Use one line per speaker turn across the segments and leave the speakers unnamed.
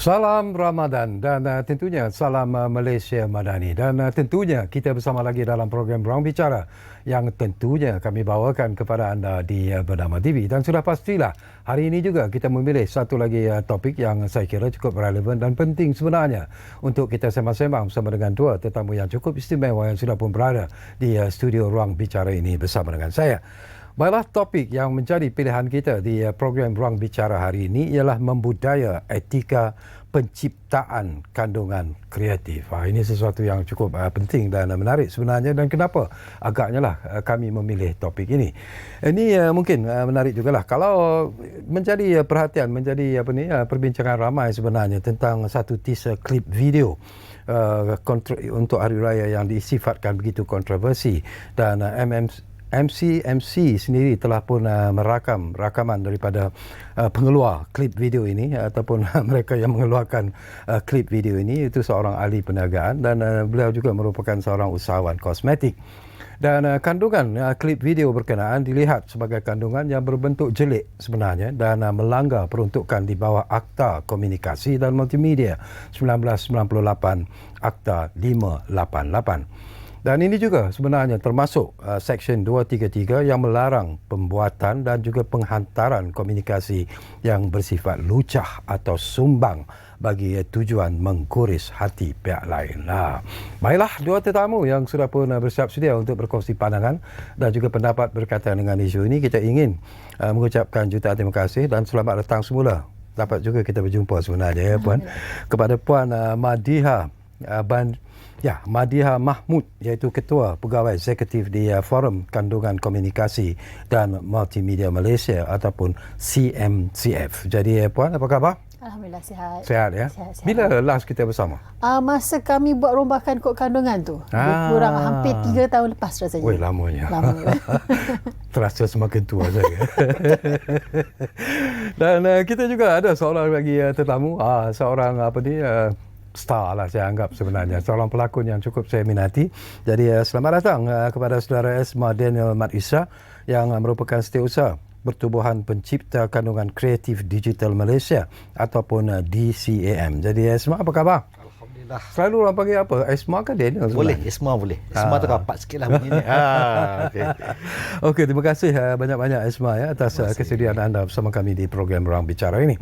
Salam Ramadan dan tentunya salam Malaysia Madani dan tentunya kita bersama lagi dalam program Ruang Bicara yang tentunya kami bawakan kepada anda di Bernama TV dan sudah pastilah hari ini juga kita memilih satu lagi topik yang saya kira cukup relevan dan penting sebenarnya untuk kita sembang-sembang bersama dengan dua tetamu yang cukup istimewa yang sudah pun berada di studio Ruang Bicara ini bersama dengan saya. Baiklah, topik yang menjadi pilihan kita di program Ruang Bicara hari ini ialah membudaya etika penciptaan kandungan kreatif. Ini sesuatu yang cukup penting dan menarik sebenarnya, dan kenapa agaknya lah kami memilih topik ini. Ini mungkin menarik jugalah kalau menjadi perhatian, menjadi perbincangan ramai sebenarnya tentang satu teaser klip video untuk Hari Raya yang disifatkan begitu kontroversi, dan MC sendiri telah pun merakam rakaman daripada pengeluar klip video ini ataupun mereka yang mengeluarkan klip video ini, itu seorang ahli perniagaan dan beliau juga merupakan seorang usahawan kosmetik. Dan kandungan klip video berkenaan dilihat sebagai kandungan yang berbentuk jelik sebenarnya dan melanggar peruntukan di bawah Akta Komunikasi dan Multimedia 1998 Akta 588. Dan ini juga sebenarnya termasuk Seksyen 233 yang melarang pembuatan dan juga penghantaran komunikasi yang bersifat lucah atau sumbang bagi tujuan mengkuris hati pihak lain. Baiklah, dua tetamu yang sudah pun bersiap sedia untuk berkongsi pandangan dan juga pendapat berkaitan dengan isu ini. Kita ingin mengucapkan jutaan terima kasih dan selamat datang semula. Dapat juga kita berjumpa sebenarnya ya Puan. Kepada Puan Madiha Mahmud, iaitu Ketua Pegawai Eksekutif di Forum Kandungan Komunikasi dan Multimedia Malaysia ataupun CMCF. Jadi Puan, apa khabar?
Alhamdulillah sihat.
Sihat ya?
Sihat.
Bila last kita bersama?
Masa kami buat rombakan kod kandungan tu. Kurang hampir 3 tahun lepas rasanya.
Weh, lamanya. Terasa semakin tua saya. Dan kita juga ada seorang lagi tetamu, seorang star lah saya anggap sebenarnya, seorang pelakon yang cukup saya minati. Jadi selamat datang kepada saudara Esma Daniel Mat Isa yang merupakan setiausaha Pertubuhan Pencipta Kandungan Kreatif Digital Malaysia ataupun DCAM. Jadi Esma, apa khabar?
Alhamdulillah.
Selalu orang panggil apa? Esma ke Daniel?
Boleh, Esma boleh. Esma tu rapat sikit lah bunyi ni.
Okey, terima kasih banyak-banyak Esma ya atas kesediaan anda bersama kami di program Ruang Bicara ini.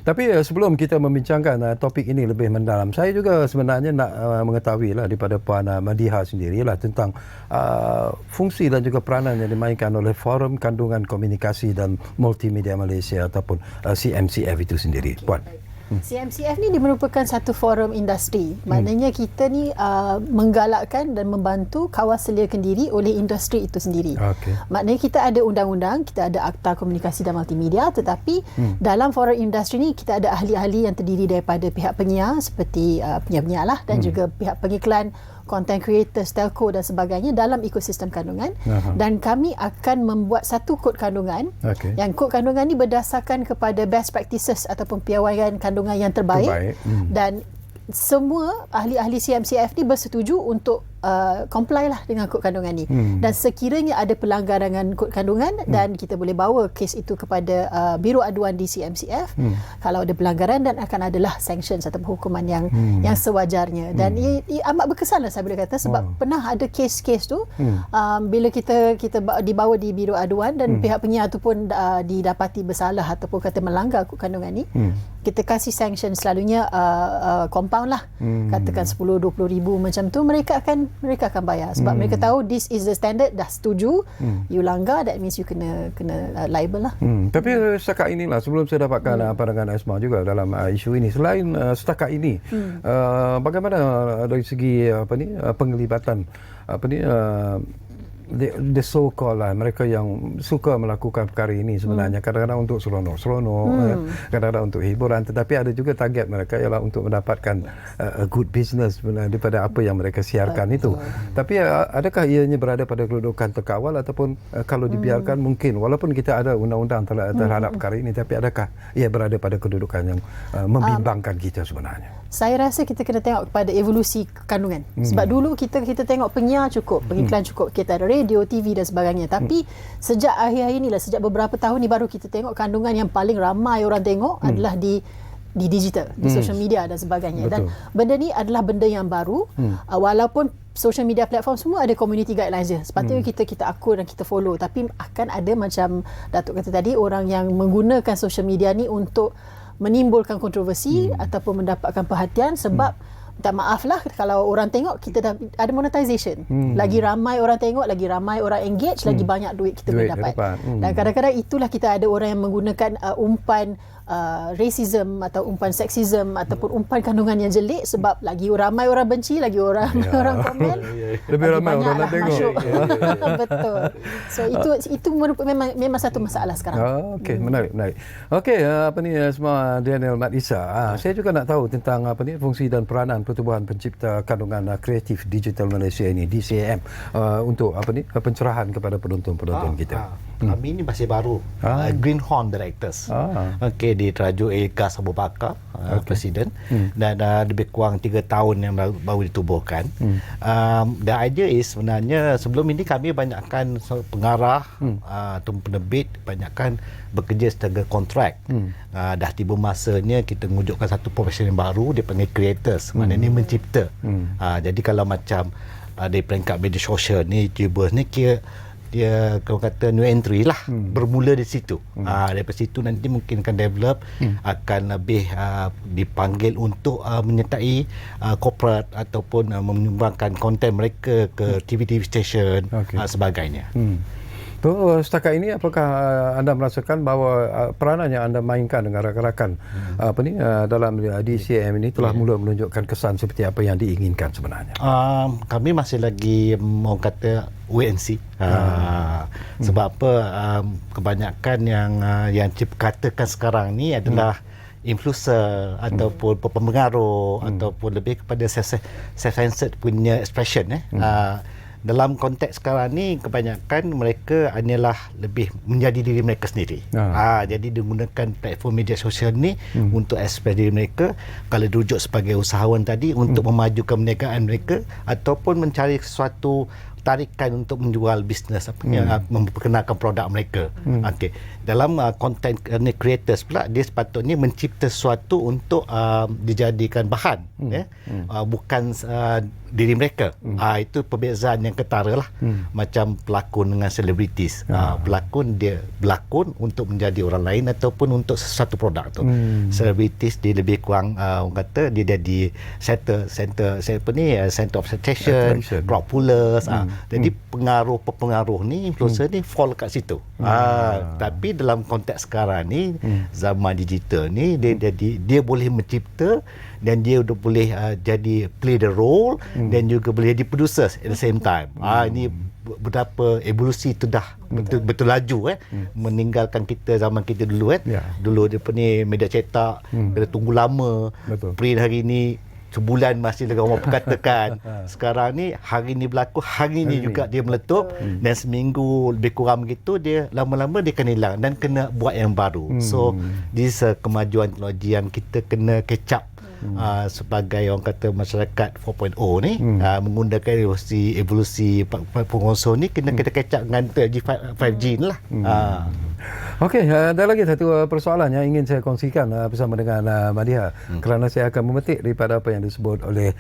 Tapi sebelum kita membincangkan topik ini lebih mendalam, saya juga sebenarnya nak mengetahui lah daripada Puan Madiha sendiri lah tentang fungsi dan juga peranan yang dimainkan oleh Forum Kandungan Komunikasi dan Multimedia Malaysia ataupun CMCF itu sendiri. Puan.
CMCF ni merupakan satu forum industri. Maknanya kita ni menggalakkan dan membantu kawal sediakan diri oleh industri itu sendiri. Maknanya kita ada undang-undang, kita ada Akta Komunikasi dan Multimedia, tetapi dalam forum industri ni kita ada ahli-ahli yang terdiri daripada pihak penyiar seperti penyiar-penyiar lah dan juga pihak pengiklan, content creators, telco dan sebagainya dalam ekosistem kandungan. Dan kami akan membuat satu kod kandungan. Yang kod kandungan ni berdasarkan kepada best practices ataupun piawaian kandungan yang terbaik. Dan semua ahli-ahli CMCF ni bersetuju untuk comply lah dengan kod kandungan ni. Dan sekiranya ada pelanggaran dengan kod kandungan dan kita boleh bawa kes itu kepada Biro Aduan di CMCF, kalau ada pelanggaran dan akan adalah sanctions atau hukuman yang sewajarnya. Dan ia amat berkesan lah saya boleh kata, sebab pernah ada kes-kes tu bila kita dibawa di Biro Aduan dan pihak penyiar tu pun didapati bersalah ataupun kata melanggar kod kandungan ni, kita kasih sanction selalunya compound lah, katakan 10-20 ribu macam tu, mereka akan bayar sebab mereka tahu this is the standard, dah setuju. You langgar, that means you kena liable lah.
Tapi setakat inilah, sebelum saya dapatkan pandangan Esma juga dalam isu ini, selain setakat ini bagaimana dari segi penglibatan the so called lah, mereka yang suka melakukan perkara ini sebenarnya kadang-kadang untuk seronok-seronok, kadang-kadang untuk hiburan, tetapi ada juga target mereka ialah untuk mendapatkan a good business daripada apa yang mereka siarkan itu. Tapi adakah ianya berada pada kedudukan terkawal ataupun kalau dibiarkan mungkin, walaupun kita ada undang-undang terhadap perkara ini, tapi adakah ia berada pada kedudukan yang membimbangkan kita sebenarnya?
Saya rasa kita kena tengok kepada evolusi kandungan. Sebab dulu kita tengok penyiar cukup, pengiklan cukup, kita ada radio, TV dan sebagainya. Tapi sejak akhir-akhir inilah, sejak beberapa tahun ni baru kita tengok kandungan yang paling ramai orang tengok adalah di di digital, di social media dan sebagainya.
Betul.
Dan benda ni adalah benda yang baru, walaupun social media platform semua ada community guidelines je. Sepatutnya kita akun dan kita follow, tapi akan ada macam Datuk kata tadi, orang yang menggunakan social media ni untuk menimbulkan kontroversi ataupun mendapatkan perhatian sebab minta maaf lah kalau orang tengok kita dah ada monetization. Lagi ramai orang tengok, lagi ramai orang engage, lagi banyak duit kita boleh dapat. Dan kadang-kadang itulah kita ada orang yang menggunakan umpan racism atau umpan sexism ataupun umpan kandungan yang jelek sebab lagi ramai orang benci, lagi orang komen,
lebih ramai orang nak tengok.
Betul. So itu memang satu masalah sekarang.
Okey, menarik. Okey, semua Daniel Mat Isa. Saya juga nak tahu tentang fungsi dan peranan Pertubuhan Pencipta Kandungan Kreatif Digital Malaysia ini, DCAM, untuk pencerahan kepada penonton-penonton kita.
Kami ni masih baru, Greenhorn Directors. Okey, ditajuk Eka Abu Bakar, Presiden, dan lebih kurang 3 tahun yang baru ditubuhkan. The idea is sebenarnya sebelum ini kami banyakkan pengarah atau penerbit, banyakkan bekerja secara kontrak. Dah tiba masanya kita mewujudkan satu profesi yang baru, dia panggil creators, maknanya mencipta. Jadi kalau macam dari peringkat media sosial ni, YouTubers ni dia kalau kata new entry lah, bermula di situ. Daripada situ nanti mungkin akan develop, akan lebih dipanggil untuk menyertai corporate ataupun menyumbangkan konten mereka ke TV station, sebagainya.
Setakat ini apakah anda merasakan bahawa peranan yang anda mainkan dengan rakan-rakan dalam DCAM ini telah mula menunjukkan kesan seperti apa yang diinginkan sebenarnya?
Kami masih lagi mau kata wait and see. Sebab apa, kebanyakan yang katakan sekarang ni adalah influencer ataupun pengaruh ataupun lebih kepada self-censored punya expression. Dalam konteks sekarang ni kebanyakan mereka hanyalah lebih menjadi diri mereka sendiri. Jadi digunakan platform media sosial ni untuk ekspres diri mereka, kalau dirujuk sebagai usahawan tadi untuk memajukan perniagaan mereka ataupun mencari sesuatu tarikan untuk menjual bisnes, memperkenalkan produk mereka. Dalam content creators pula, dia sepatutnya mencipta sesuatu untuk dijadikan bahan, bukan diri mereka. Itu perbezaan yang ketara lah. Macam pelakon dengan selebritis. Pelakon dia berlakon untuk menjadi orang lain ataupun untuk sesuatu produk tu. Selebritis dia lebih kurang orang kata dia jadi center of attention, crowd pullers. Jadi pengaruh ni, influencer ni fall kat situ. Tapi dalam konteks sekarang ni, zaman digital ni, dia boleh mencipta dan dia udah boleh jadi play the role dan juga boleh jadi producers at the same time. Ini betapa evolusi tu dah betul laju meninggalkan kita zaman kita dulu dulu dia ni media cetak kena tunggu lama, print hari ni sebulan masih lagi orang perkatakan. Sekarang ni hari ni berlaku, hari ni juga dia meletup, dan seminggu lebih kurang begitu dia lama-lama dia kena hilang dan kena buat yang baru. So this kemajuan teknologi yang kita kena catch up sebagai orang kata masyarakat 4.0 ni, menggunakan evolusi pengonsor ni, kena kita catch up dengan 5G ni lah.
Okey, ada lagi satu persoalan yang ingin saya kongsikan bersama dengan Madiha, kerana saya akan memetik daripada apa yang disebut oleh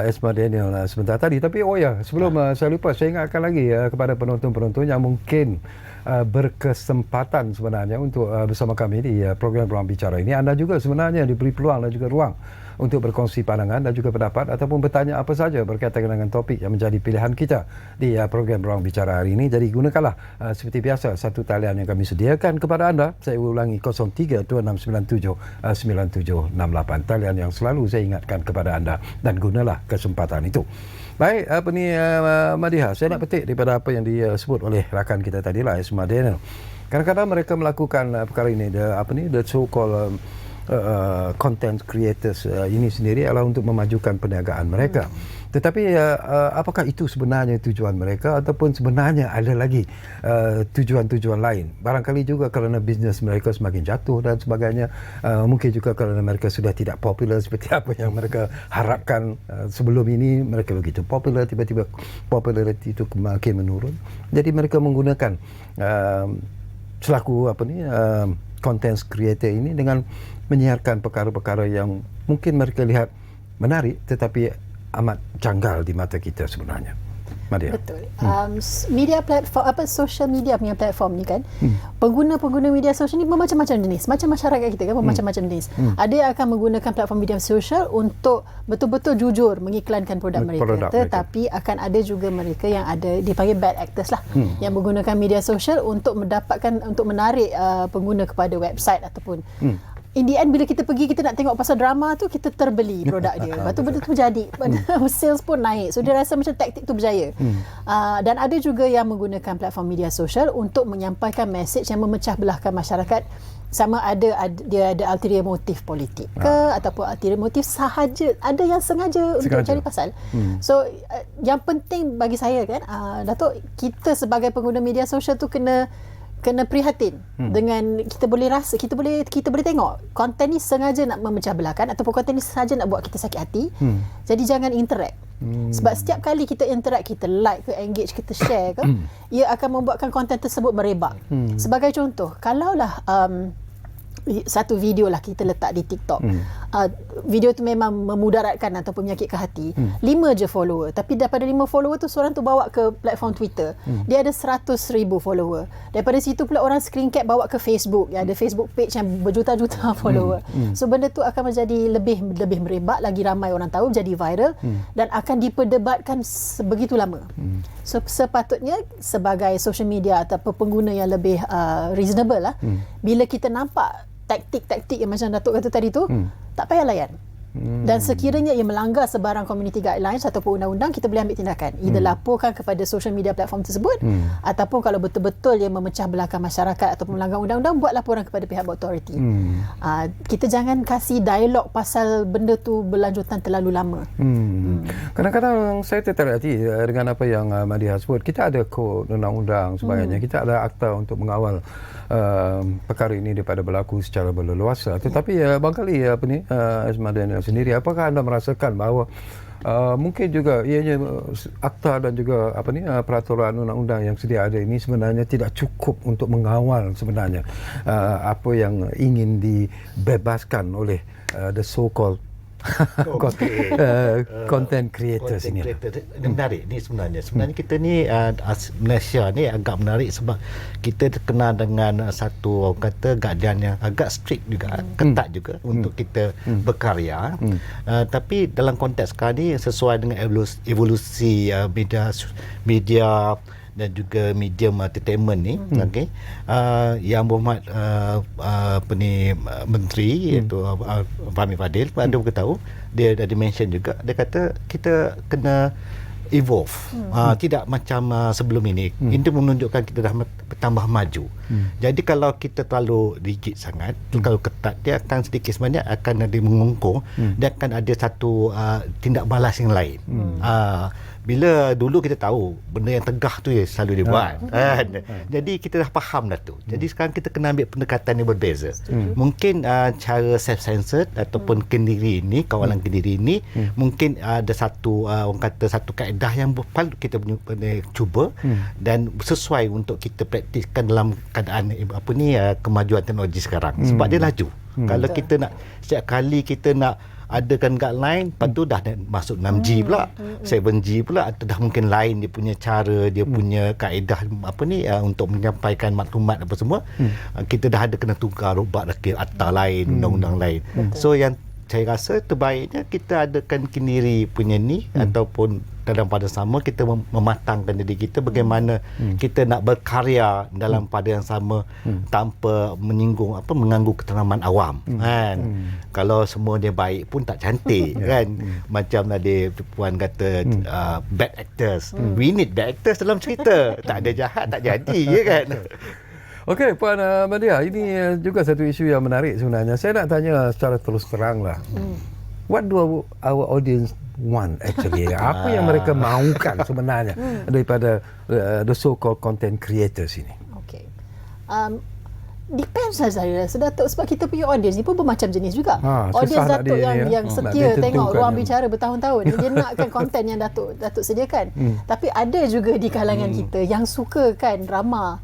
Esma Daniel sebentar tadi. Tapi sebelum saya lupa, saya ingatkan lagi kepada penonton-penonton yang mungkin berkesempatan sebenarnya untuk bersama kami di program Ruang Bicara ini. Anda juga sebenarnya diberi peluang dan juga ruang untuk berkongsi pandangan dan juga pendapat ataupun bertanya apa saja berkaitan dengan topik yang menjadi pilihan kita di program Ruang Bicara hari ini. Jadi gunakanlah seperti biasa satu talian yang kami sediakan kepada anda. Saya ulangi, 0326979768, talian yang selalu saya ingatkan kepada anda, dan gunalah kesempatan itu. Baik, Madiha, saya nak petik daripada apa yang disebut oleh rakan kita tadi lah, Esma Daniel. Kadang-kadang mereka melakukan perkara ini, the so-called content creators ini sendiri adalah untuk memajukan perniagaan mereka. Tetapi apakah itu sebenarnya tujuan mereka, ataupun sebenarnya ada lagi tujuan-tujuan lain? Barangkali juga kerana bisnes mereka semakin jatuh dan sebagainya. Mungkin juga kerana mereka sudah tidak popular seperti apa yang mereka harapkan sebelum ini. Mereka begitu popular, tiba-tiba populariti itu makin menurun. Jadi mereka menggunakan selaku content creator ini dengan menyiarkan perkara-perkara yang mungkin mereka lihat menarik tetapi amat janggal di mata kita sebenarnya. Madia.
Betul. Media platform, social media punya platform ni kan, pengguna-pengguna media sosial ni bermacam-macam jenis. Macam masyarakat kita kan bermacam-macam jenis. Ada yang akan menggunakan platform media sosial untuk betul-betul jujur mengiklankan produk mereka. Tetapi akan ada juga mereka yang ada dipanggil bad actors lah, yang menggunakan media sosial untuk menarik pengguna kepada website ataupun in the end bila kita pergi kita nak tengok pasal drama tu, kita terbeli produk dia. Lepas tu benda tu jadi sales pun naik. So dia rasa macam taktik tu berjaya. Dan ada juga yang menggunakan platform media sosial untuk menyampaikan mesej yang memecah belahkan masyarakat, sama ada dia ada ulterior motif politik ke ataupun ulterior motif sahaja, ada yang sengaja untuk cari pasal. So yang penting bagi saya kan, Datuk, kita sebagai pengguna media sosial tu kena prihatin dengan kita boleh rasa, kita boleh tengok konten ni sengaja nak memecah belahkan ataupun konten ni sengaja nak buat kita sakit hati. Jadi jangan interact. Sebab setiap kali kita interact, kita like ke engage, kita share ke, ia akan membuatkan konten tersebut merebak. Sebagai contoh, kalaulah satu video lah kita letak di TikTok, video tu memang memudaratkan ataupun menyakitkan hati, 5 je follower, tapi daripada 5 follower tu seorang tu bawa ke platform Twitter, dia ada 100,000 follower. Daripada situ pula orang screen cap bawa ke Facebook, ada Facebook page yang berjuta-juta follower. So benda tu akan menjadi lebih merebak, lagi ramai orang tahu, jadi viral dan akan diperdebatkan sebegitu lama. So sepatutnya sebagai social media ataupun pengguna yang lebih reasonable lah, bila kita nampak taktik-taktik yang macam Datuk kata tadi tu, tak payah layan. Dan sekiranya ia melanggar sebarang community guidelines ataupun undang-undang, kita boleh ambil tindakan. Either laporkan kepada social media platform tersebut, ataupun kalau betul-betul ia memecah belahkan masyarakat ataupun melanggar undang-undang, buat laporan kepada pihak authority. Kita jangan kasih dialog pasal benda tu berlanjutan terlalu lama.
Kadang-kadang saya tertarik hati dengan apa yang Madia sebut. Kita ada kod undang-undang sebagainya. Kita ada akta untuk mengawal perkara ini daripada berlaku secara berleluasa. Tetapi barangkali Madia sendiri, apakah anda merasakan bahawa mungkin juga ianya akta dan juga peraturan undang-undang yang sedia ada ini sebenarnya tidak cukup untuk mengawal sebenarnya apa yang ingin dibebaskan oleh the so-called content creators ini.
Menarik ni sebenarnya kita ni Malaysia ni agak menarik sebab kita terkenal dengan satu orang kata guardian yang agak strict juga, ketat juga untuk kita berkarya. Tapi dalam konteks sekarang ni sesuai dengan evolusi media dan juga medium entertainment ni, yang berhormat menteri iaitu Fahmi Fadil ada beritahu, dia dah mention juga, dia kata kita kena evolve, tidak macam sebelum ini. Ini menunjukkan kita dah bertambah maju. Jadi kalau kita terlalu rigid sangat, kalau ketat, dia akan sedikit sebanyak akan ada mengungkur, dia akan ada satu tindak balas yang lain. Bila dulu kita tahu benda yang tegah tu selalu dibuat, kan? Jadi kita dah faham dah tu. Jadi sekarang kita kena ambil pendekatan yang berbeza. Mungkin cara self-censored ataupun kendiri ini, kawalan kendiri ini, mungkin ada satu orang kata satu kaedah yang perlu kita cuba dan sesuai untuk kita praktiskan dalam keadaan kemajuan teknologi sekarang. Sebab dia laju. Kalau kita nak setiap kali kita nak adakan guideline, lepas tu dah masuk 6G pula, 7G pula, atau dah mungkin lain dia punya cara, dia punya kaedah untuk menyampaikan maklumat apa semua. Kita dah ada kena tukar ubah lagi akta lain, undang-undang lain. So yang saya rasa terbaiknya kita adakan kendiri punya ni, ataupun dalam pada sama kita mematangkan diri kita bagaimana kita nak berkarya dalam pada yang sama tanpa menyinggung mengganggu ketentraman awam, kan. Kalau semua dia baik pun tak cantik, kan. Macam tadi puan kata bad actors, we need bad actors dalam cerita. Tak ada jahat tak jadi, ya kan.
Okey, Puan Madia, ini juga satu isu yang menarik sebenarnya. Saya nak tanya secara terus terang lah. What do our audience want actually? Apa yang mereka mahukan sebenarnya daripada the so-called content creators ini?
Okey. depends lah saya rasa Datuk, sebab kita punya audience ni pun bermacam jenis juga. Audience
susah nak
Datuk yang setia tengok Ruang Bicara bertahun-tahun, dia nakkan konten yang Datuk sediakan. Tapi ada juga di kalangan kita yang suka kan drama.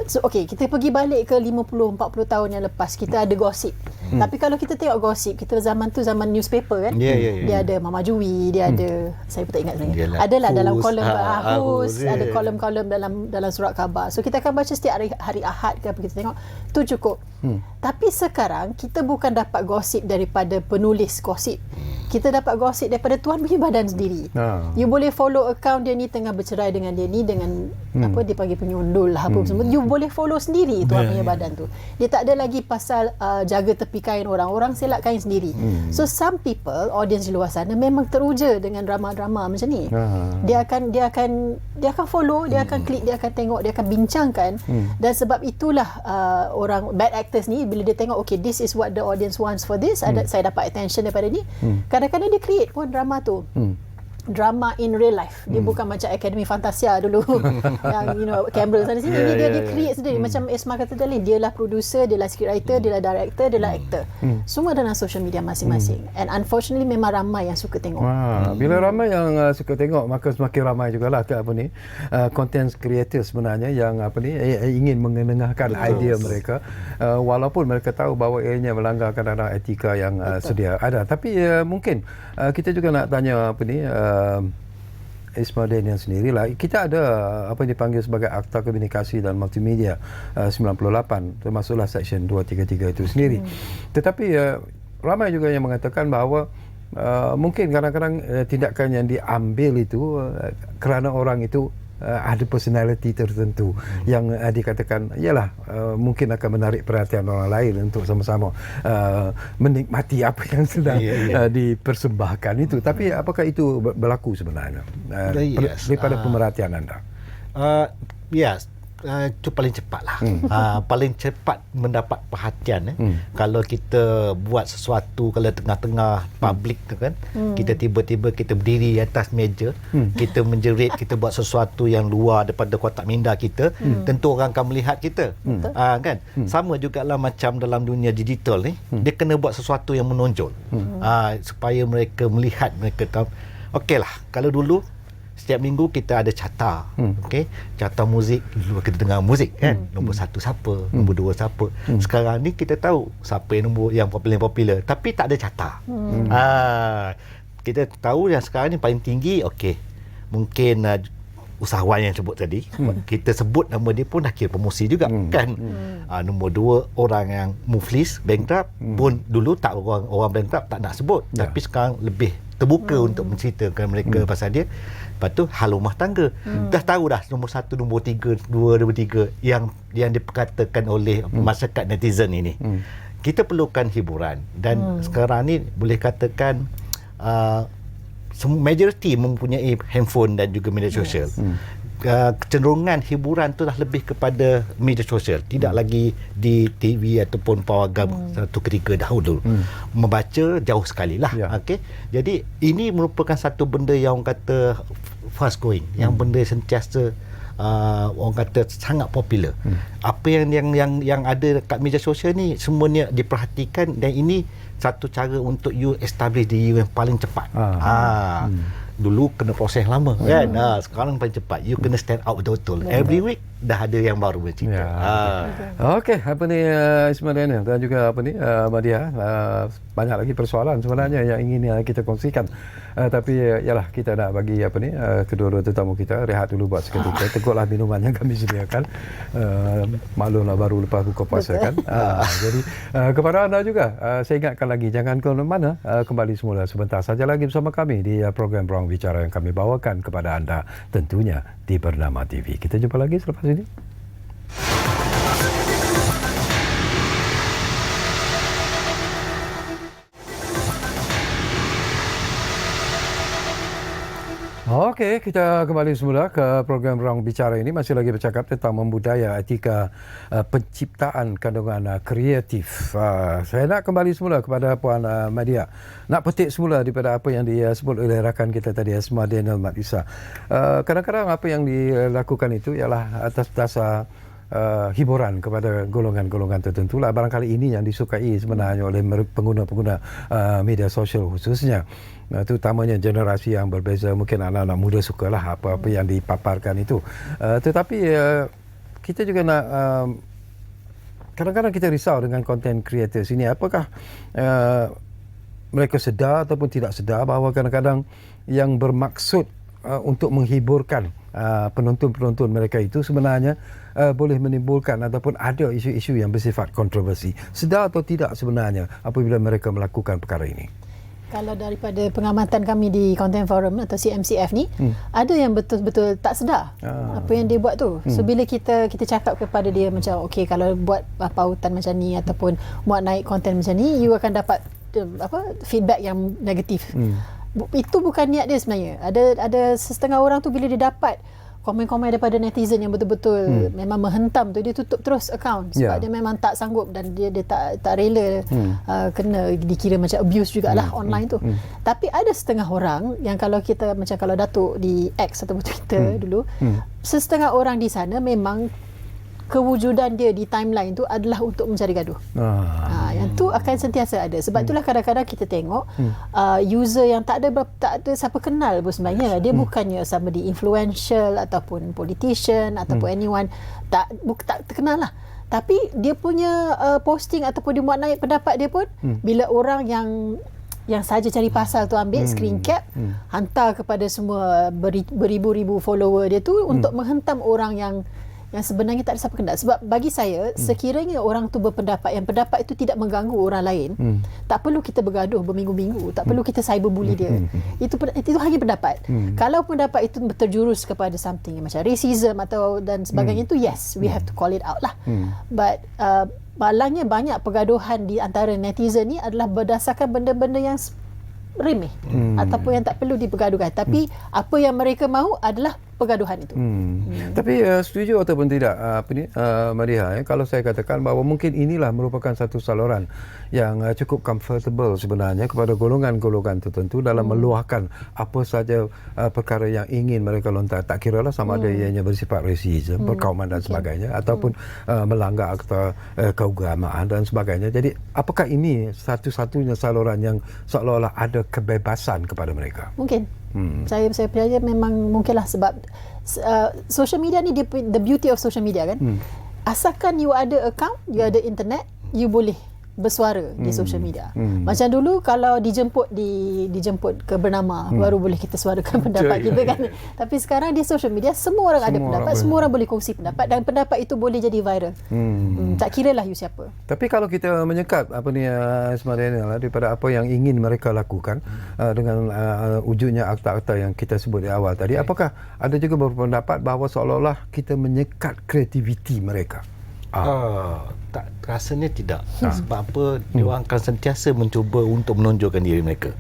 So okay, kita pergi balik ke 50-40 tahun yang lepas, kita ada gosip. Tapi kalau kita tengok gosip, kita zaman tu zaman newspaper kan. Dia ada Mama Jui, dia ada, saya pun tak ingat sebenarnya. Adalah dalam kolom Ahus, ada kolom-kolom dalam surat khabar. So kita akan baca setiap hari Ahad ke apa, kita tengok tu cukup. Tapi sekarang kita bukan dapat gosip daripada penulis gosip, kita dapat gosip daripada tuan punya badan sendiri. You boleh follow account dia ni tengah bercerai dengan dia ni, dengan apa dia panggil penyundul lah apa semua, you boleh follow sendiri tuan punya badan tu. Dia tak ada lagi pasal jaga tepi kain orang selak kain sendiri. So some people, audience di luar sana memang teruja dengan drama-drama macam ni. Dia akan follow, dia akan klik, dia akan tengok, dia akan bincangkan. Dan sebab itulah orang bad actors ni, bila dia tengok okay, this is what the audience wants for this, saya dapat attention daripada ni, kadang-kadang dia create pun drama tu. Drama in real life. Dia bukan macam Akademi Fantasia dulu yang kamera sana sini. Dia create sendiri. Macam Esma kata tadi, dia lah producer, dia lah scriptwriter, dia lah director, dia lah actor. Semua dalam social media masing-masing. And unfortunately memang ramai yang suka tengok.
Bila ramai yang suka tengok, maka semakin ramai jugalah content creator sebenarnya yang ingin mengenengahkan idea mereka, walaupun mereka tahu bahawa ianya melanggar kadang-kadang etika yang sedia ada. Tapi mungkin kita juga nak tanya Isma Daniel sendirilah. Kita ada apa yang dipanggil sebagai Akta Komunikasi dan Multimedia 98, termasuklah Seksyen 233 itu sendiri. Tetapi ramai juga yang mengatakan bahawa mungkin kadang-kadang tindakan yang diambil itu kerana orang itu ada personality tertentu yang dikatakan ialah mungkin akan menarik perhatian orang lain untuk sama-sama menikmati apa yang sedang dipersembahkan itu. Tapi apakah itu berlaku sebenarnya daripada pemerhatian anda?
Itu paling cepat lah. Paling cepat mendapat perhatian. Kalau kita buat sesuatu, kalau tengah-tengah public tu kan, kita tiba-tiba kita berdiri atas meja, kita menjerit, kita buat sesuatu yang luar daripada kotak minda kita, tentu orang akan melihat kita. Kan? Sama jugalah macam dalam dunia digital ni, dia kena buat sesuatu yang menonjol, supaya mereka melihat, mereka tahu. Okey lah, kalau dulu setiap minggu kita ada carta, carta muzik, dulu kita dengar muzik kan, nombor 1 siapa, nombor 2 siapa. Sekarang ni kita tahu siapa yang popular, tapi tak ada carta. Kita tahu yang sekarang ni paling tinggi, mungkin usahawan yang sebut tadi, kita sebut nama dia pun dah kira promosi juga kan. Nombor 2 orang yang muflis, bankrupt pun dulu tak, orang bankrupt tak nak sebut, tapi sekarang lebih terbuka untuk menceritakan mereka pasal dia. Lepas tu hal rumah tangga, dah tahu dah nombor 1, nombor 3, 2, nombor 3 yang diperkatakan oleh masyarakat netizen ini. Kita perlukan hiburan, dan sekarang ni boleh katakan majoriti mempunyai handphone dan juga media sosial. Kecenderungan hiburan tu dah lebih kepada media sosial, tidak lagi di TV ataupun pawagam satu ketika dahulu. Membaca jauh sekali lah. Jadi ini merupakan satu benda yang orang kata fast going, yang benda sentiasa orang kata sangat popular. Apa yang ada kat media sosial ni semuanya diperhatikan, dan ini satu cara untuk you establish diri yang paling cepat. Dulu kena proses lama kan. Sekarang paling cepat, you kena stand out betul-betul. Every week dah ada yang baru bercerita.
Okey, Isma Daniel dan juga Madia, banyak lagi persoalan sebenarnya yang ingin kita kongsikan. Tapi yalah, kita nak bagi kedua-dua tetamu kita rehat dulu buat seketika. Teguklah minuman yang kami sediakan. Maklumlah baru lepas buka puasa kan. Jadi kepada anda juga saya ingatkan lagi, jangan ke mana, kembali semula sebentar saja lagi bersama kami di program Ruang Bicara yang kami bawakan kepada anda tentunya di Bernama TV. Kita jumpa lagi selepas ini. Okey, kita kembali semula ke program Ruang Bicara ini. Masih lagi bercakap tentang membudaya etika penciptaan kandungan kreatif. Saya nak kembali semula kepada Puan Madia. Nak petik semula daripada apa yang disebut oleh rakan kita tadi, Esma Daniel Mat Isa. Kadang-kadang apa yang dilakukan itu ialah atas dasar hiburan kepada golongan-golongan tertentu lah. Barangkali ini yang disukai sebenarnya oleh pengguna-pengguna media sosial khususnya. Terutamanya generasi yang berbeza, mungkin anak-anak muda sukalah apa-apa yang dipaparkan itu. Tetapi kita juga nak kadang-kadang kita risau dengan content creators ini. Apakah mereka sedar ataupun tidak sedar bahawa kadang-kadang yang bermaksud untuk menghiburkan penonton-penonton mereka itu sebenarnya boleh menimbulkan ataupun ada isu-isu yang bersifat kontroversi. Sedar atau tidak sebenarnya apabila mereka melakukan perkara ini?
Kalau daripada pengamatan kami di Content Forum atau CMCF ni, ada yang betul-betul tak sedar apa yang dia buat tu. So bila kita cakap kepada dia macam okey, kalau buat pautan macam ni ataupun buat naik konten macam ni, you akan dapat feedback yang negatif. Itu bukan niat dia sebenarnya. Ada setengah orang tu bila dia dapat komen-komen daripada netizen yang betul-betul memang menghentam tu, dia tutup terus akaun sebab dia memang tak sanggup dan dia tak rela kena dikira macam abuse jugalah online tu. Tapi ada setengah orang yang kalau Datuk di X atau Twitter dulu, setengah orang di sana memang kewujudan dia di timeline tu adalah untuk mencari gaduh. Yang tu akan sentiasa ada. Sebab itulah kadang-kadang kita tengok user yang tak ada siapa kenal pun sebenarnya. Dia bukannya somebody influential ataupun politician ataupun anyone, tak terkenal lah. Tapi dia punya posting ataupun dia buat naik pendapat dia pun, bila orang yang saja cari pasal tu ambil screen cap, hantar kepada semua beribu-ribu follower dia tu untuk menghentam orang yang sebenarnya tak ada siapa kenal. Sebab bagi saya, sekiranya orang tu berpendapat yang pendapat itu tidak mengganggu orang lain, tak perlu kita bergaduh berminggu-minggu, tak perlu kita cyberbully dia. Itu hanya pendapat. Kalau pendapat itu terjurus kepada something macam racism dan sebagainya, itu yes, we have to call it out lah. But malangnya banyak pergaduhan di antara netizen ni adalah berdasarkan benda-benda yang remeh ataupun yang tak perlu dipergaduhkan. Tapi apa yang mereka mahu adalah pergaduhan itu.
Tapi setuju ataupun tidak Mariha, kalau saya katakan bahawa mungkin inilah merupakan satu saluran yang cukup comfortable sebenarnya kepada golongan-golongan tertentu dalam meluahkan apa saja perkara yang ingin mereka lontar, tak kiralah sama ada ianya bersifat rasisme, perkauman dan sebagainya ataupun melanggar akta keagamaan dan sebagainya. Jadi apakah ini satu-satunya saluran yang seolah-olah ada kebebasan kepada mereka?
Mungkin. Saya percaya memang mungkinlah sebab social media ni, the beauty of social media kan, asalkan you ada account, you ada internet, you boleh bersuara di social media. Macam dulu kalau dijemput ke bernama baru boleh kita suarakan pendapat kita kan. Tapi sekarang di social media semua orang ada pendapat, semua orang boleh kongsi pendapat dan pendapat itu boleh jadi viral. Tak kiralah you siapa.
Tapi kalau kita menyekat sebenarnya daripada apa yang ingin mereka lakukan dengan wujudnya akta-akta yang kita sebut di awal tadi, apakah ada juga berpendapat bahawa seolah-olah kita menyekat kreativiti mereka?
Tak, rasanya tidak. Sebab apa, dia orang akan sentiasa mencuba untuk menonjolkan diri mereka.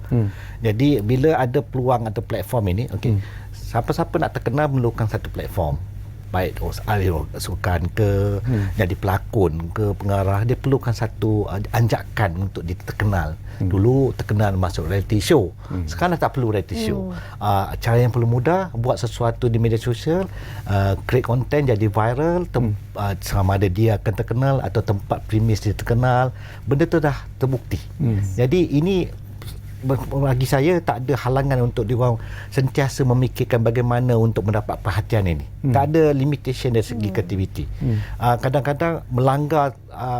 Jadi bila ada peluang atau platform ini, siapa-siapa nak terkenal memerlukan satu platform, baik ahli sukan ke, jadi pelakon ke, pengarah, dia perlukan satu anjakan untuk dia terkenal. Dulu terkenal masuk reality show, sekarang dah tak perlu reality show. Cara yang perlu mudah, buat sesuatu di media sosial, create content jadi viral, sama ada dia akan terkenal atau tempat premis dia terkenal, benda tu dah terbukti. Jadi ini bagi saya tak ada halangan untuk diorang sentiasa memikirkan bagaimana untuk mendapat perhatian ini. Tak ada limitation dari segi kreativiti. Kadang-kadang melanggar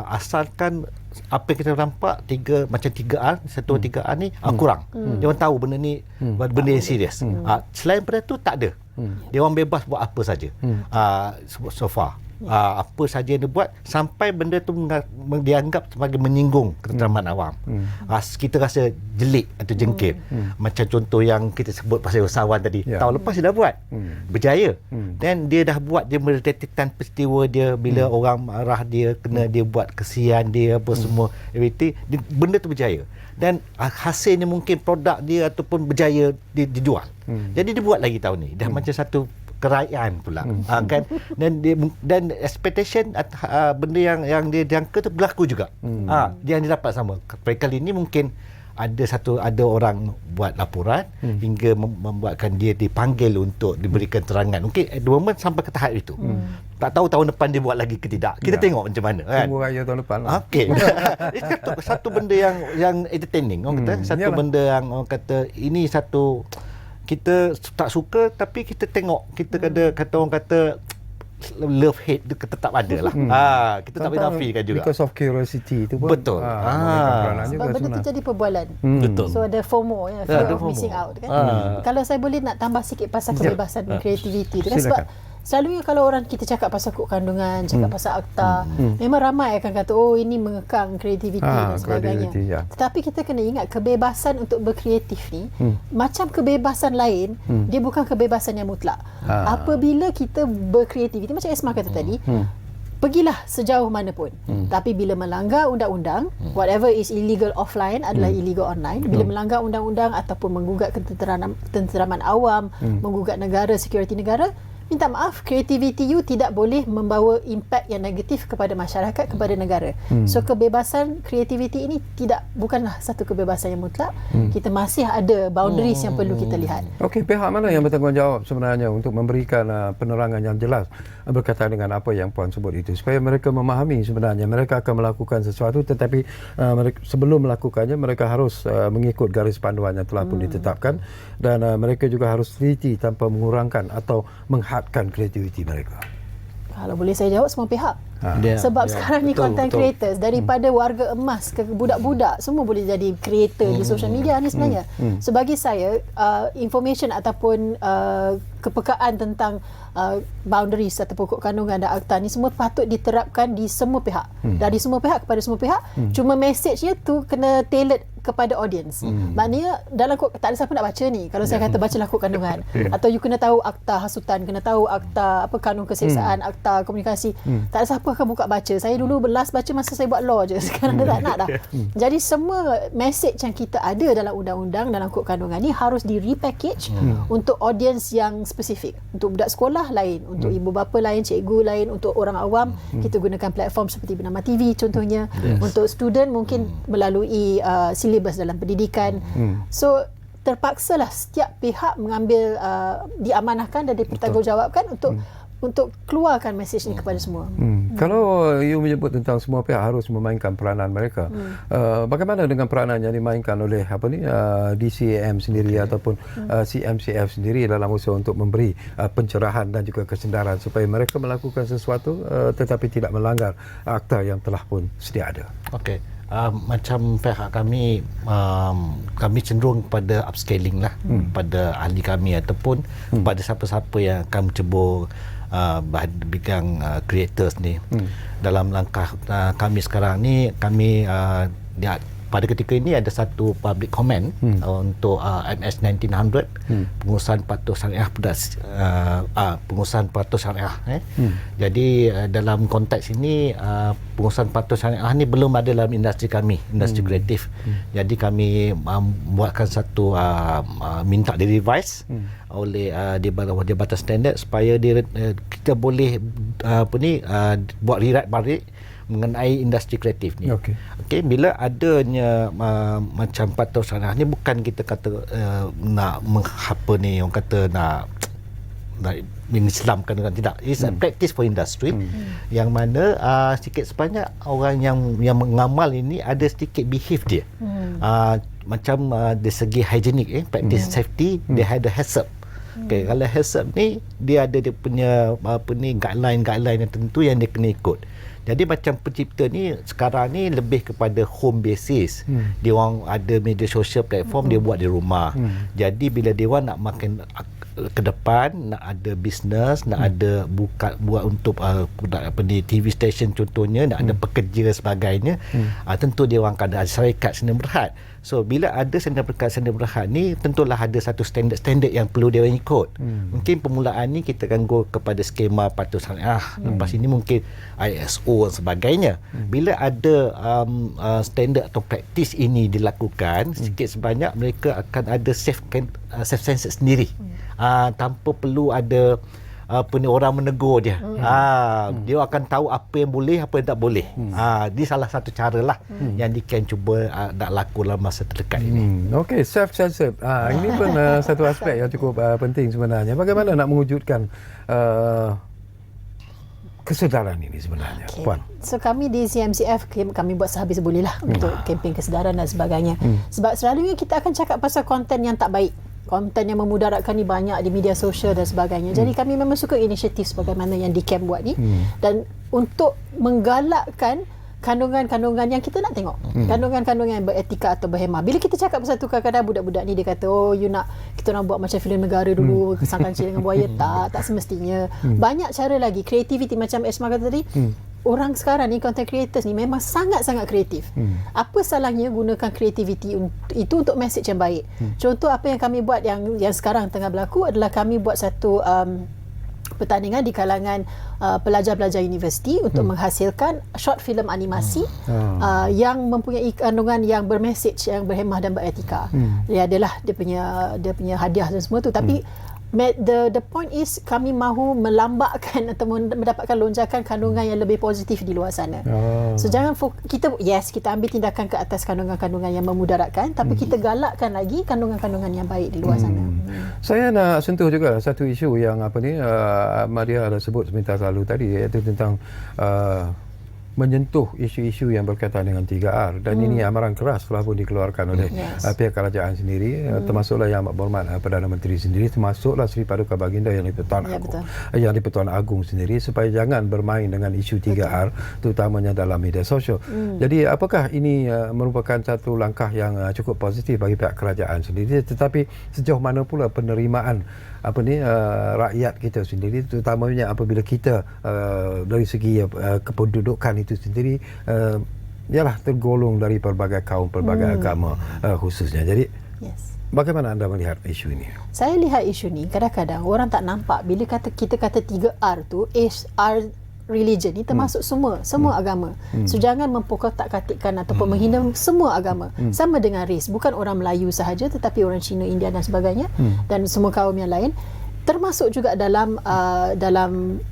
asalkan apa yang kita nampak macam 3R, 3R ni kurang. Dia orang tahu benda ni benda yang serius. Selain daripada tu tak ada. Dia orang bebas buat apa saja. So far apa saja yang dia buat sampai benda tu dianggap sebagai menyinggung ketenteraman awam. Kita rasa jelik atau jengkit. Macam contoh yang kita sebut pasal usahawan tadi, tahun lepas dia dah buat, berjaya. Dan dia dah buat, dia meretikan peristiwa dia bila orang marah dia, kena dia buat kesian dia apa semua, everything, benda tu berjaya. Dan hasilnya mungkin produk dia ataupun berjaya dijual. Jadi dia buat lagi tahun ni, dah macam satu kerajaan pula, kan. Dan expectation benda yang dia jangka tu berlaku juga. Dia dapat sama. Kali ini mungkin ada orang buat laporan hingga membuatkan dia dipanggil untuk diberikan terangan. Mungkin at the moment sampai ke tahap itu. Tak tahu tahun depan dia buat lagi ke tidak. Kita tengok macam mana kan.
Tunggu raya tahun depan lah.
Okey. Satu benda yang entertaining orang kata, satu benda yang orang kata ini satu kita tak suka tapi kita tengok, kita kata orang kata love hate dia tetap ada lah. Kita tak boleh nafikan juga.
Because of curiosity tu pun.
Betul.
Sebab benda tu jadi perbualan.
Betul.
So ada FOMO, fear of missing out kan. Kalau saya boleh nak tambah sikit pasal kebebasan dan kreativiti tu kan, sebab selalunya kalau orang kita cakap pasal kod kandungan, cakap pasal akta, memang ramai akan kata ini mengekang kreativiti dan sebagainya. Tetapi kita kena ingat kebebasan untuk berkreatif ni macam kebebasan lain, dia bukan kebebasan yang mutlak. Apabila kita berkreativiti macam Esma kata tadi, pergilah sejauh mana pun. Tapi bila melanggar undang-undang, whatever is illegal offline adalah illegal online. Bila melanggar undang-undang ataupun menggugat ketenteraman awam, menggugat negara, security negara, minta maaf, kreativiti you tidak boleh membawa impak yang negatif kepada masyarakat, kepada negara. So kebebasan kreativiti ini bukanlah satu kebebasan yang mutlak. Kita masih ada boundaries yang perlu kita lihat.
Okey, pihak mana yang bertanggungjawab sebenarnya untuk memberikan penerangan yang jelas berkaitan dengan apa yang puan sebut itu, supaya mereka memahami sebenarnya mereka akan melakukan sesuatu, tetapi sebelum melakukannya mereka harus mengikut garis panduan yang telah pun ditetapkan, dan mereka juga harus teliti tanpa mengurangkan atau menghadkan kreativiti mereka.
Kalau boleh saya jawab, semua pihak. Sebab sekarang ni content creators, daripada warga emas ke budak-budak, semua boleh jadi creator di social media ni sebenarnya. So bagi saya, information ataupun kepekaan tentang boundaries ataupun kod kandungan dan akta ni semua patut diterapkan di semua pihak. Dari semua pihak kepada semua pihak. Cuma message-nya tu kena tailored kepada audience. Maknanya dalam kod, tak ada siapa nak baca ni. Kalau saya kata bacalah kod kandungan, atau you kena tahu akta hasutan, kena tahu akta kanun keseksaan, akta komunikasi. Tak ada siapa akan buka baca. Saya dulu last baca masa saya buat law je. Sekarang dah tak nak dah. Jadi semua message yang kita ada dalam undang-undang, dalam kod kandungan ni harus di repackage untuk audience yang spesifik. Untuk budak sekolah lain, untuk ibu bapa lain, cikgu lain, untuk orang awam kita gunakan platform seperti Bernama TV contohnya. Untuk student mungkin melalui silibus dalam pendidikan. So terpaksalah setiap pihak mengambil diamanahkan dan dipertanggungjawabkan untuk keluarkan mesej ni kepada semua.
Kalau you menyebut tentang semua pihak harus memainkan peranan mereka, bagaimana dengan peranan yang dimainkan oleh DCAM sendiri ataupun CMCF sendiri dalam usaha untuk memberi pencerahan dan juga kesedaran supaya mereka melakukan sesuatu tetapi tidak melanggar akta yang telah pun sedia ada?
Okey. Macam pihak kami cenderung pada upscaling lah pada ahli kami ataupun pada siapa-siapa yang akan mencebur bidang creators ni. Dalam langkah kami sekarang ni, kami pada ketika ini ada satu public comment untuk MS 1900 pengurusan patuh syariah pengurusan patuh syariah. Jadi dalam konteks ini pengurusan patuh syariah ni belum ada dalam industri kami, industri kreatif. Jadi kami buatkan satu minta di revise oleh di bawah Jabatan Standard supaya kita boleh buat rewrite balik mengenai industri kreatif ni. Okey, bila adanya macam patuh syariah ni, bukan kita kata nak orang kata nak mengislamkan, tidak. It's a practice for industry yang mana sikit sebanyak orang yang mengamal ini ada sedikit behave dia. Macam dari segi hygienik, practice safety, dia ada HACCP. Okay, kalau HACCP ni dia ada dia punya guideline yang tertentu yang dia kena ikut. Jadi macam pencipta ni sekarang ni lebih kepada home basis. Dia orang ada media sosial platform, dia buat di rumah. Jadi bila dia orang nak makin ke depan, nak ada bisnes, nak ada buat untuk TV station contohnya, nak ada pekerja sebagainya, tentu dia orang akan ada syarikat seni berhad. So bila ada seni berhad ni, tentulah ada satu standard yang perlu dia orang ikut. Mungkin permulaan ni kita akan go kepada skema patuh syariah. Lepas ini mungkin ISO dan sebagainya. Bila ada standard atau praktis ini dilakukan, sikit sebanyak mereka akan ada safe sense sendiri. Tanpa perlu ada orang menegur dia. Dia akan tahu apa yang boleh, apa yang tak boleh. Ini salah satu cara lah yang Dikem cuba nak laku dalam masa terdekat ini.
Okey, self-censored. Ini pun satu aspek yang cukup penting sebenarnya. Bagaimana nak mewujudkan kesedaran ini sebenarnya, Puan?
So kami di CMCF kami buat sehabis bolehlah untuk kempen kesedaran dan sebagainya. Sebab selalunya kita akan cakap pasal konten yang tak baik. Konten yang memudaratkan ni banyak di media sosial dan sebagainya. Jadi kami memang suka inisiatif sebagaimana yang Dikem buat ni. Dan untuk menggalakkan kandungan-kandungan yang kita nak tengok. Kandungan-kandungan yang beretika atau berhemah. Bila kita cakap pasal tu, kadang-kadang budak-budak ni dia kata, kita nak buat macam filem negara dulu, Sang Kancil dengan Buaya. Tak semestinya. Banyak cara lagi. Kreativiti macam Esma kata tadi, orang sekarang ni, content creators ni memang sangat-sangat kreatif. Apa salahnya gunakan kreativiti itu untuk message yang baik. Contoh apa yang kami buat yang sekarang tengah berlaku adalah kami buat satu pertandingan di kalangan pelajar-pelajar universiti untuk menghasilkan short film animasi yang mempunyai kandungan yang bermesej, yang berhemah dan beretika. Dia adalah dia punya hadiah dan semua tu, tapi the point is kami mahu melambakkan atau mendapatkan lonjakan kandungan yang lebih positif di luar sana. So jangan kita ambil tindakan ke atas kandungan-kandungan yang memudaratkan, tapi kita galakkan lagi kandungan-kandungan yang baik di luar sana.
Saya nak sentuh juga satu isu yang Maria ada sebut sebentar lalu tadi, iaitu tentang menyentuh isu-isu yang berkaitan dengan 3R, dan ini amaran keras telah pun dikeluarkan oleh pihak kerajaan sendiri, termasuklah Yang Amat Berhormat Perdana Menteri sendiri, termasuklah Seri Paduka Baginda Yang di-Pertuan Agong sendiri, supaya jangan bermain dengan isu 3R terutamanya dalam media sosial. Jadi apakah ini merupakan satu langkah yang cukup positif bagi pihak kerajaan sendiri, tetapi sejauh mana pula penerimaan rakyat kita sendiri, terutamanya apabila kita dari segi kependudukan itu sendiri ialah tergolong dari pelbagai kaum, pelbagai agama khususnya. Jadi bagaimana anda melihat isu ini?
Saya lihat isu ni kadang-kadang orang tak nampak bila kita kata 3R tu, R religion ni termasuk semua agama. So jangan mempokotak-katikkan ataupun menghina semua agama. Sama dengan race, bukan orang Melayu sahaja tetapi orang Cina, India dan sebagainya, dan semua kaum yang lain. Termasuk juga dalam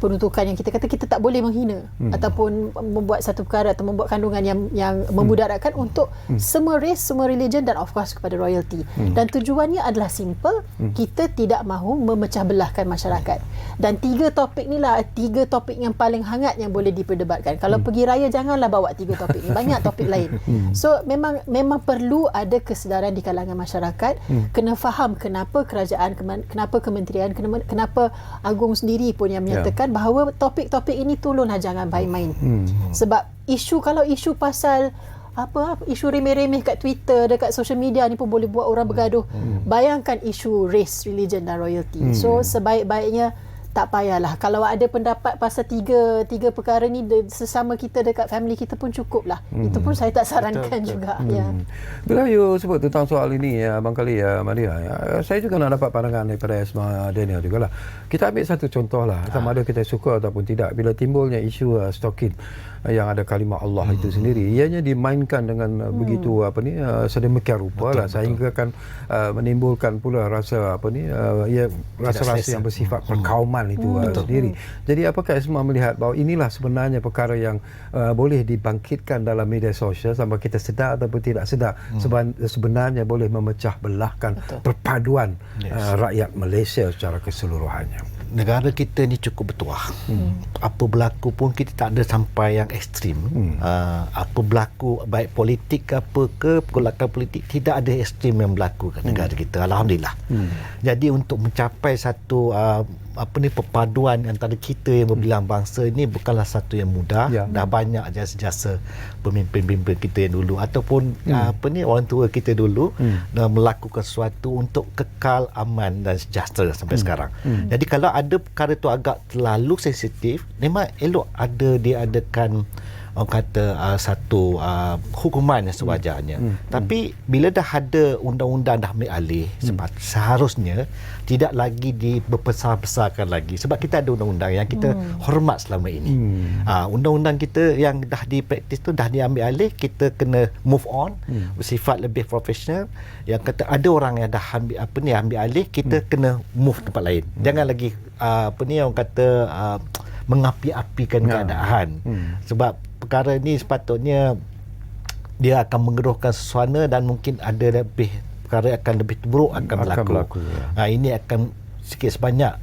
peruntukan yang kita kata kita tak boleh menghina ataupun membuat satu perkara atau membuat kandungan yang memudaratkan untuk semua race, semua religion dan of course kepada royalty. Dan tujuannya adalah simple, kita tidak mahu memecah belahkan masyarakat. Dan 3 topik ni lah 3 topik yang paling hangat yang boleh diperdebatkan. Kalau pergi raya janganlah bawa 3 topik ni, banyak topik lain. So memang perlu ada kesedaran di kalangan masyarakat, kena faham kenapa kerajaan, kenapa kementerian, kenapa Agong sendiri pun yang menyatakan bahawa topik-topik ini tolonglah jangan main-main. Sebab kalau isu pasal isu remeh-remeh kat Twitter, dekat social media ni pun boleh buat orang bergaduh. Bayangkan isu race, religion dan royalty. So sebaik-baiknya tak payahlah. Kalau ada pendapat pasal tiga perkara ni sesama kita dekat family kita pun cukup lah. Itu pun saya tak sarankan juga.
Bila you sebut tentang soal ini, Abang Khalil, Maria, saya juga nak dapat pandangan daripada Esma Daniel juga lah. Kita ambil satu contoh lah, sama ada kita suka ataupun tidak, bila timbulnya isu stalking yang ada kalimah Allah itu sendiri, ianya dimainkan dengan begitu sedemikian rupa lah, sehingga akan menimbulkan pula rasa rasa-rasa yang bersifat perkauman itu sendiri. Jadi apakah Esma melihat bahawa inilah sebenarnya perkara yang boleh dibangkitkan dalam media sosial, sama kita sedar ataupun tidak sedar, sebenarnya boleh memecah belahkan perpaduan rakyat Malaysia secara keseluruhannya.
Negara kita ni cukup bertuah. Apa berlaku pun kita tak ada sampai yang ekstrim. Apa berlaku baik politik ke apa ke, pergolakan politik, tidak ada ekstrim yang berlaku kat negara kita, alhamdulillah. Jadi untuk mencapai satu perpaduan antara kita yang berbilang bangsa ini bukanlah satu yang mudah. Dah banyak jasa-jasa pemimpin-pemimpin kita yang dulu ataupun orang tua kita dulu melakukan sesuatu untuk kekal aman dan sejahtera sampai sekarang. Jadi kalau ada perkara tu agak terlalu sensitif, memang elok diadakan orang kata satu hukuman yang sewajarnya. Tapi bila dah ada undang-undang dah ambil alih, seharusnya tidak lagi diperbesar-besarkan lagi, sebab kita ada undang-undang yang kita hormat selama ini. Undang-undang kita yang dah dipraktis tu dah diambil alih, kita kena move on, bersifat lebih profesional. Yang kata ada orang yang dah ambil alih, kita kena move tempat lain. Jangan lagi orang kata mengapi-apikan keadaan. Sebab perkara ni sepatutnya dia akan mengeruhkan suasana dan mungkin ada lebih perkara akan lebih terburuk akan berlaku. Ini akan sikit sebanyak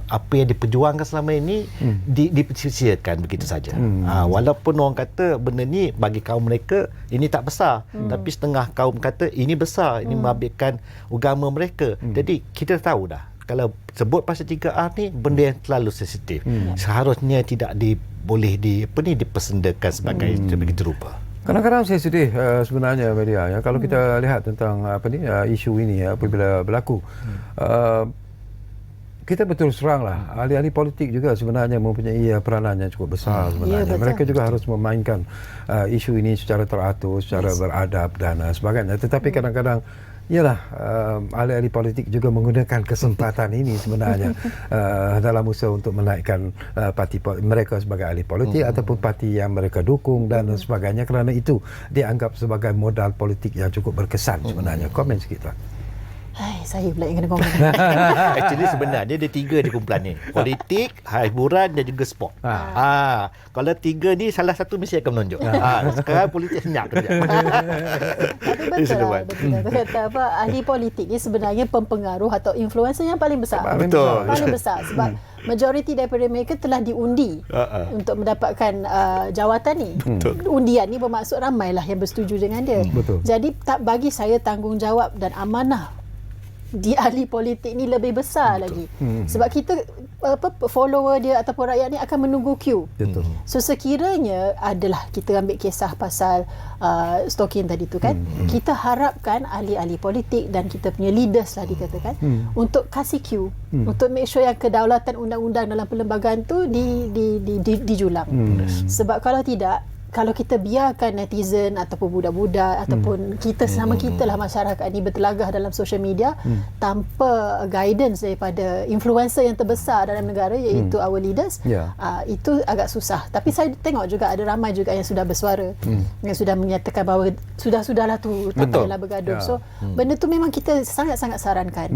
apa yang diperjuangkan selama ini dipersia-siakan begitu saja. Walaupun orang kata benda ni bagi kaum mereka ini tak besar, tapi setengah kaum kata ini besar, ini mengabaikan agama mereka. Jadi kita tahu dah kalau sebut pasal 3R ni benda yang terlalu sensitif. Seharusnya tidak boleh dipersendakan sebagai begitu rupa.
Kadang-kadang saya sedih sebenarnya media ya, kalau kita lihat tentang isu ini apabila berlaku. Kita betul seranglah, ahli-ahli politik juga sebenarnya mempunyai peranan yang cukup besar sebenarnya. Mereka juga harus memainkan isu ini secara teratur, secara beradab dan sebagainya. Tetapi kadang-kadang ialah ahli-ahli politik juga menggunakan kesempatan ini sebenarnya dalam usaha untuk menaikkan parti mereka sebagai ahli politik ataupun parti yang mereka dukung dan sebagainya, kerana itu dianggap sebagai modal politik yang cukup berkesan sebenarnya. Komen sikit lah.
Saya pula yang kena komen.
Actually sebenarnya dia 3 di kumpulan ni. Politik, hiburan dan juga sport. Kalau 3 ni salah satu mesti akan menonjol. Sekarang politik senyap kerja.
Tapi betul lah. Kata ahli politik ni sebenarnya pempengaruh atau influencer yang paling besar.
Betul.
Paling besar sebab majoriti daripada mereka telah diundi untuk mendapatkan jawatan ni. Undian ni bermaksud ramailah yang bersetuju dengan dia. Jadi bagi saya tanggungjawab dan amanah di ahli politik ni lebih besar lagi. Sebab kita follower dia ataupun rakyat ni akan menunggu queue. So sekiranya adalah kita ambil kisah pasal stalking tadi tu kan, kita harapkan ahli-ahli politik dan kita punya leaders lah dikatakan untuk kasih queue, untuk make sure yang kedaulatan undang-undang dalam perlembagaan tu dijulang. Sebab kalau tidak, kalau kita biarkan netizen ataupun budak-budak ataupun kita sesama kita lah masyarakat ni bertelagah dalam social media tanpa guidance daripada influencer yang terbesar dalam negara iaitu our leaders, itu agak susah. Tapi saya tengok juga ada ramai juga yang sudah bersuara, yang sudah menyatakan bahawa sudahlah tu, tak payahlah bergaduh. So benda tu memang kita sangat-sangat sarankan.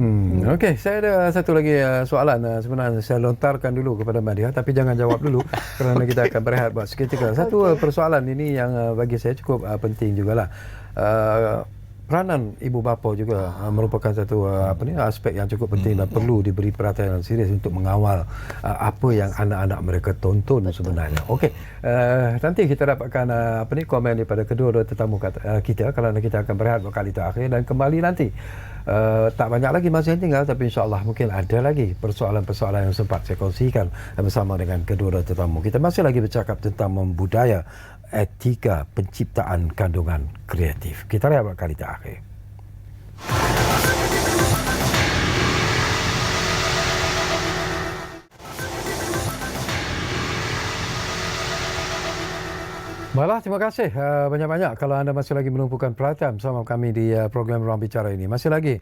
Okey, saya ada satu lagi soalan sebenarnya saya lontarkan dulu kepada Madia, tapi jangan jawab dulu kerana kita akan berehat buat seketika. Satu persoalan ini yang bagi saya cukup penting jugalah. Peranan ibu bapa juga merupakan satu aspek yang cukup penting dan perlu diberi perhatian serius untuk mengawal apa yang anak-anak mereka tonton sebenarnya. Okey, nanti kita dapatkan komen daripada kedua-dua tetamu kita kerana kita akan berehat buat kali terakhir dan kembali nanti. Tak banyak lagi masa yang tinggal, tapi insyaAllah mungkin ada lagi persoalan-persoalan yang sempat saya kongsikan bersama dengan kedua-dua tetamu. Kita masih lagi bercakap tentang membudaya etika penciptaan kandungan kreatif. Kita lihat kali terakhir. Baiklah, terima kasih banyak-banyak kalau anda masih lagi menumpukan perhatian bersama kami di program Ruang Bicara ini. Masih lagi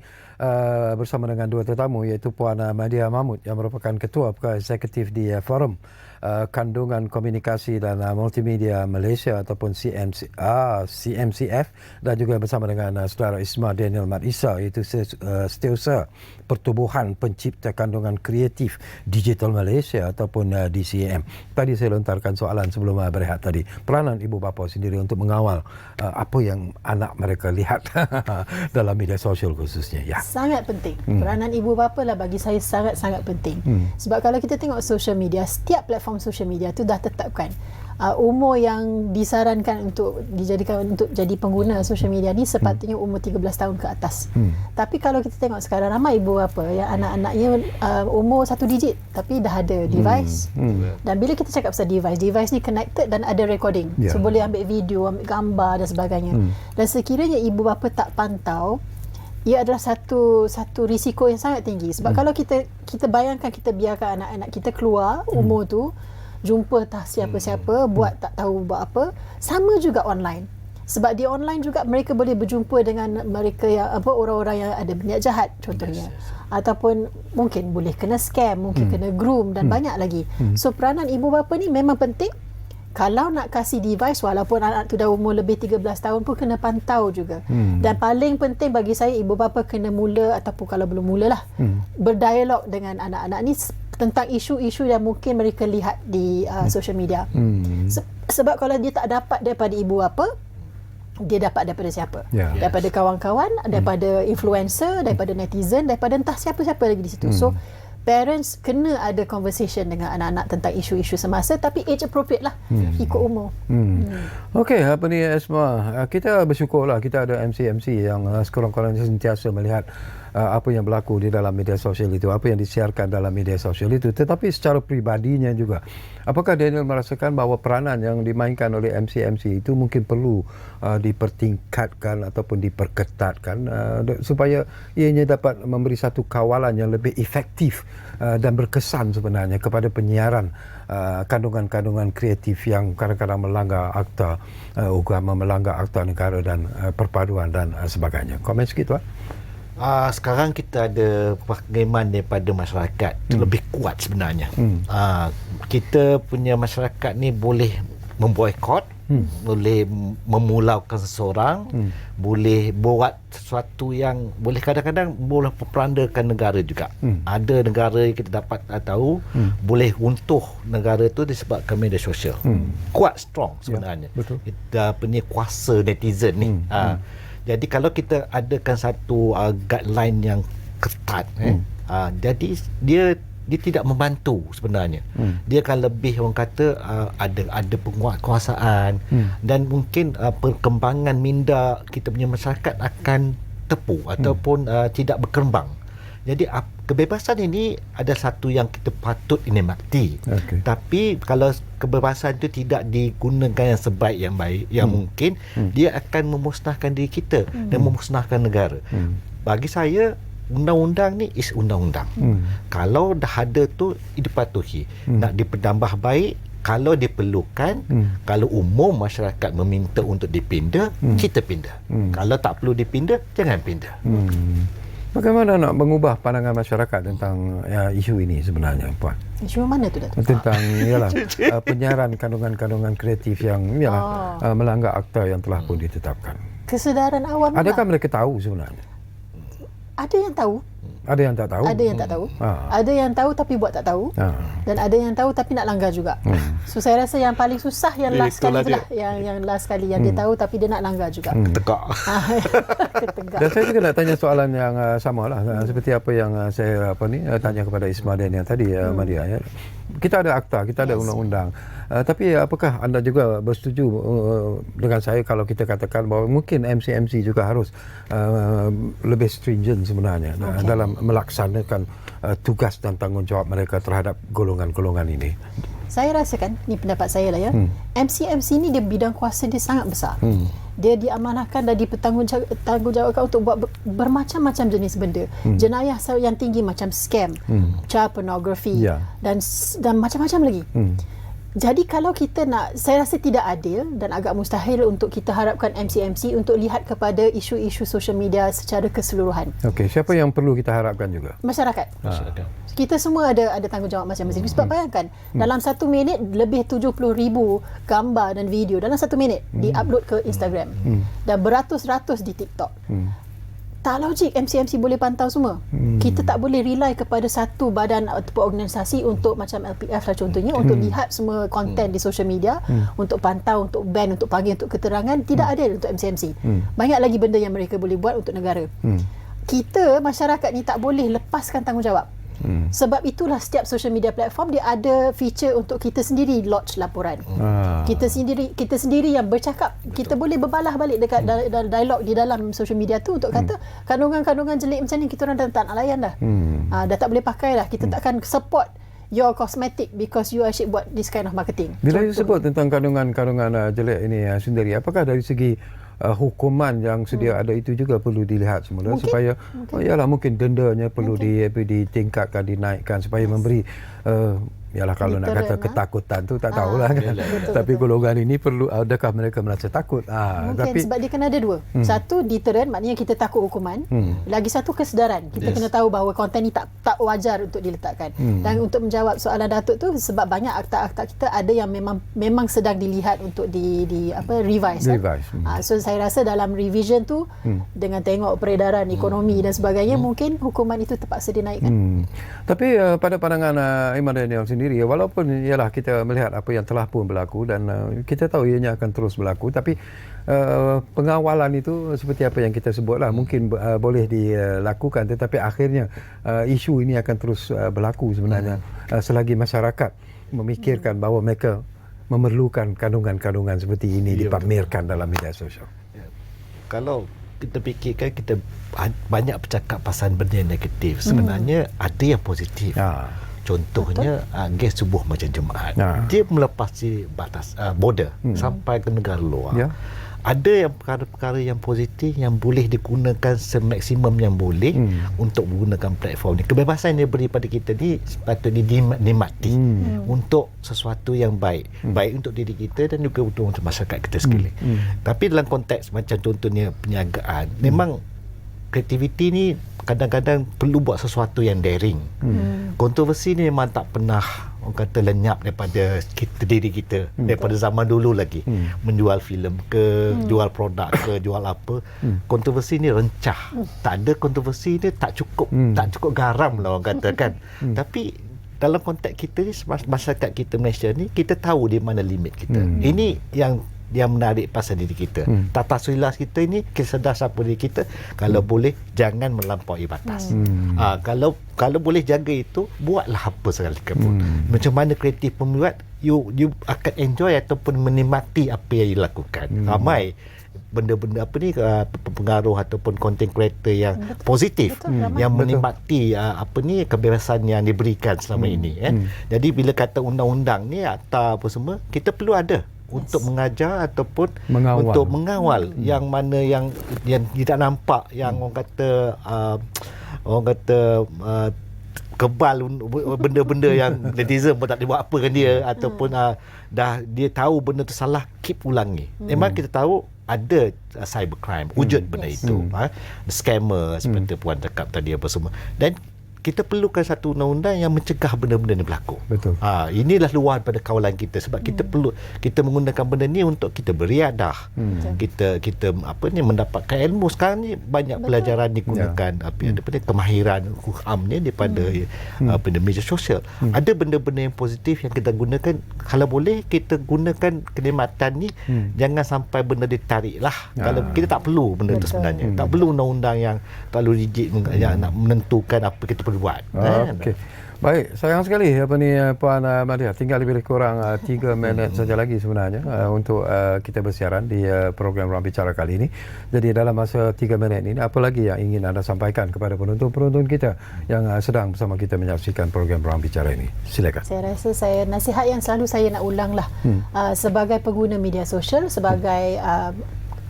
bersama dengan dua tetamu iaitu Puan Madia Mahmud yang merupakan Ketua Pegawai Eksekutif di Forum Kandungan Komunikasi dan Multimedia Malaysia ataupun CMCF, dan juga bersama dengan saudara Ismail Daniel Mat Isa iaitu Setiausaha Pertubuhan Pencipta Kandungan Kreatif Digital Malaysia ataupun DCM. Tadi saya lontarkan soalan sebelum berehat tadi. Peranan ibu bapa sendiri untuk mengawal apa yang anak mereka lihat dalam media sosial khususnya. Ya.
Sangat penting. Peranan ibu bapa lah bagi saya sangat-sangat penting. Sebab kalau kita tengok social media, setiap platform social media tu dah tetapkan umur yang disarankan untuk dijadikan untuk jadi pengguna social media ni sepatutnya umur 13 tahun ke atas. Tapi kalau kita tengok sekarang ramai ibu bapa yang anak-anaknya umur 1 digit tapi dah ada device. Dan bila kita cakap pasal device ni connected dan ada recording. So boleh ambil video, ambil gambar dan sebagainya. Dan sekiranya ibu bapa tak pantau, ia adalah satu risiko yang sangat tinggi. Sebab kalau kita bayangkan kita biarkan anak-anak kita keluar umur tu jumpa tak siapa-siapa, buat tak tahu buat apa. Sama juga online. Sebab di online juga mereka boleh berjumpa dengan mereka yang orang-orang yang ada berniat jahat contohnya. Ataupun mungkin boleh kena scam, mungkin kena groom dan banyak lagi. So peranan ibu bapa ni memang penting. Kalau nak kasih device, walaupun anak tu dah umur lebih 13 tahun pun kena pantau juga. Dan paling penting bagi saya, ibu bapa kena mula ataupun kalau belum mulalah berdialog dengan anak-anak ni tentang isu-isu yang mungkin mereka lihat di social media. Sebab kalau dia tak dapat daripada ibu bapa, dia dapat daripada siapa? Daripada kawan-kawan, daripada influencer, daripada netizen, daripada entah siapa-siapa lagi di situ. So parents kena ada conversation dengan anak-anak tentang isu-isu semasa, tapi age appropriate lah, ikut umur.
Okey, apa ni Esma, kita bersyukurlah kita ada MC-MC yang sekurang-kurangnya sentiasa melihat apa yang berlaku di dalam media sosial itu, apa yang disiarkan dalam media sosial itu. Tetapi secara pribadinya juga, apakah Daniel merasakan bahawa peranan yang dimainkan oleh MC-MC itu mungkin perlu dipertingkatkan ataupun diperketatkan supaya ianya dapat memberi satu kawalan yang lebih efektif dan berkesan sebenarnya kepada penyiaran kandungan-kandungan kreatif yang kadang-kadang melanggar akta agama, melanggar akta negara dan perpaduan dan sebagainya. Komen sikit, Tuan.
Sekarang kita ada pengeman daripada masyarakat lebih kuat sebenarnya. Kita punya masyarakat ni boleh memboikot, boleh memulaukan seseorang, boleh buat sesuatu yang boleh kadang-kadang boleh perandakan negara juga. Ada negara yang kita dapat tahu boleh runtuh negara tu disebabkan media sosial. Kuat, strong sebenarnya.
Betul.
Kita punya kuasa netizen ni. Jadi kalau kita adakan satu guideline yang ketat, jadi dia tidak membantu sebenarnya. Dia akan lebih orang kata ada penguasaan dan mungkin perkembangan minda kita punya masyarakat akan tepu ataupun tidak berkembang. Jadi kebebasan ini ada satu yang kita patut nikmati. Tapi kalau kebebasan itu tidak digunakan yang sebaik yang baik, yang mungkin dia akan memusnahkan diri kita dan memusnahkan negara. Bagi saya, undang-undang ni is undang-undang. Kalau dah ada tu dipatuhi. Nak diperdambah baik, kalau diperlukan, kalau umum masyarakat meminta untuk dipindah, kita pindah. Kalau tak perlu dipindah, jangan pindah.
Bagaimana nak mengubah pandangan masyarakat tentang isu ini sebenarnya, Puan?
Isu mana tu, Datuk?
Tentang penyiaran kandungan-kandungan kreatif yang melanggar akta yang telah pun ditetapkan.
Kesedaran awam.
Adakah mereka tahu sebenarnya?
Ada yang tahu.
Ada yang tak tahu.
Ada yang tak tahu. Ada yang tahu tapi buat tak tahu. Dan ada yang tahu tapi nak langgar juga. So saya rasa yang paling susah yang last sekali itulah, yang last sekali yang dia tahu tapi dia nak langgar juga.
Tegak.
Ketegak.
Dan saya juga nak tanya soalan yang sama lah, seperti apa yang saya tanya kepada Isma dan yang tadi Maria. Kita ada akta, kita ada undang-undang. Tapi apakah anda juga bersetuju dengan saya kalau kita katakan bahawa mungkin MC-MC juga harus lebih stringent sebenarnya dalam melaksanakan tugas dan tanggungjawab mereka terhadap golongan-golongan ini?
Saya rasakan, ni pendapat saya lah ya, MC-MC ni dia bidang kuasa dia sangat besar. Dia diamanahkan dan dipertanggungjawabkan untuk buat bermacam-macam jenis benda. Jenayah yang tinggi macam scam, child pornography dan macam-macam lagi. Jadi kalau kita nak, saya rasa tidak adil dan agak mustahil untuk kita harapkan MC-MC untuk lihat kepada isu-isu social media secara keseluruhan.
Okey, siapa yang perlu kita harapkan juga?
Masyarakat. Kita semua ada tanggungjawab masing-masing. Sebab bayangkan, dalam 1 minit lebih 70,000 gambar dan video dalam 1 minit di-upload ke Instagram. Dan beratus-ratus di TikTok. Tak logik MC-MC boleh pantau semua. Kita tak boleh rely kepada satu badan atau organisasi untuk macam LPF lah contohnya, untuk lihat semua konten di social media, untuk pantau, untuk ban, untuk panggil, untuk keterangan. Tidak adil untuk MC-MC. Banyak lagi benda yang mereka boleh buat untuk negara. Kita, masyarakat ni tak boleh lepaskan tanggungjawab. Sebab itulah setiap social media platform dia ada feature untuk kita sendiri lodge laporan. Kita sendiri yang bercakap. Kita boleh berbalah balik dekat dialog di dalam social media tu untuk kata kandungan-kandungan jelek macam ni kita orang dah tak nak layan dah. Dah tak boleh pakai dah. Kita takkan support your cosmetic because you asyik buat this kind of marketing.
Bila disebut tentang kandungan-kandungan jelek ini sendiri, apakah dari segi hukuman yang sedia ada itu juga perlu dilihat semula supaya mungkin dendanya perlu ditingkatkan, dinaikkan supaya memberi Yalah, kalau nak kata
Deterrent,
ketakutan tu tak tahulah kan. Tapi golongan ini perlu, adakah mereka merasa takut?
Mungkin
Tapi
sebab dia kena ada dua. Satu, deterrent, maknanya kita takut hukuman. Lagi satu, kesedaran. Kita kena tahu bahawa konten ni tak wajar untuk diletakkan. Dan untuk menjawab soalan Datuk tu, sebab banyak akta-akta kita ada yang memang sedang dilihat untuk revise. So saya rasa dalam revision tu, dengan tengok peredaran ekonomi dan sebagainya, mungkin hukuman itu terpaksa dinaikkan.
Tapi pada pandangan Imam Daniel sendiri, walaupun ialah kita melihat apa yang telah pun berlaku dan kita tahu ianya akan terus berlaku, tapi pengawalan itu seperti apa yang kita sebutlah, mungkin boleh dilakukan, tetapi akhirnya isu ini akan terus berlaku sebenarnya selagi masyarakat memikirkan bahawa mereka memerlukan kandungan-kandungan seperti ini dipamerkan dalam media sosial.
Kalau kita fikirkan, kita banyak bercakap pasal benda yang negatif, sebenarnya ada yang positif. Contohnya gas subuh macam Jumaat, dia melepasi batas border sampai ke negara luar. Ada yang perkara-perkara yang positif yang boleh digunakan semaksimum yang boleh untuk menggunakan platform ni. Kebebasan yang diberi pada kita ni sepatutnya dinikmati untuk sesuatu yang baik, baik untuk diri kita dan juga untuk masyarakat kita sekalian. Tapi dalam konteks macam contohnya perniagaan, memang kreativiti ni kadang-kadang perlu buat sesuatu yang daring. Kontroversi ni memang tak pernah orang kata lenyap daripada diri kita, daripada zaman dulu lagi. Menjual filem ke, jual produk ke, jual apa. Kontroversi ni rencah. Tak ada kontroversi ni tak cukup garam lah orang kata kan. Tapi dalam konteks kita ni, masyarakat kita Malaysia ni, kita tahu di mana limit kita. Ini yang menarik pasal diri kita. Tata suila kita ini, kita sedar siapa diri kita. Kalau boleh, jangan melampaui batas. Kalau boleh jaga itu, buatlah apa sekali pun. Macam mana kreatif pembuat, you akan enjoy ataupun menikmati apa yang dilakukan. Ramai benda-benda pengaruh ataupun content creator yang positif, yang menikmati kebebasan yang diberikan selama ini. Jadi bila kata undang-undang ni atau apa semua, kita perlu ada untuk mengajar ataupun untuk mengawal yang mana yang tidak nampak, yang orang kata kebal benda-benda yang netizen pun tak boleh buat apa kan dia, ataupun dah dia tahu benda tu salah, keep ulangi. Memang kita tahu ada cybercrime, wujud benda itu, scammer seperti Puan cakap tadi apa semua, dan kita perlukan satu undang-undang yang mencegah benda-benda ni berlaku.
Betul.
Inilah luar pada kawalan kita, sebab kita menggunakan benda ni untuk kita beriadah. Kita mendapatkan ilmu. Sekarang ni banyak pelajaran digunakan kemahiran hukumnya daripada media sosial. Ada benda-benda yang positif yang kita gunakan. Kalau boleh kita gunakan kenikmatan ni, jangan sampai benda ditariklah. Kalau kita tak perlu benda tu sebenarnya. Tak perlu undang-undang yang terlalu rigid yang nak menentukan apa kita perlu buat.
Okey. Baik, sayang sekali Puan Madia, tinggal lebih kurang 3 minit saja lagi sebenarnya untuk kita bersiaran di program Ruang Bicara kali ini. Jadi dalam masa 3 minit ini, apa lagi yang ingin anda sampaikan kepada penonton-penonton kita yang sedang bersama kita menyaksikan program Ruang Bicara ini? Silakan.
Saya rasa nasihat yang selalu saya nak ulanglah, sebagai pengguna media sosial, sebagai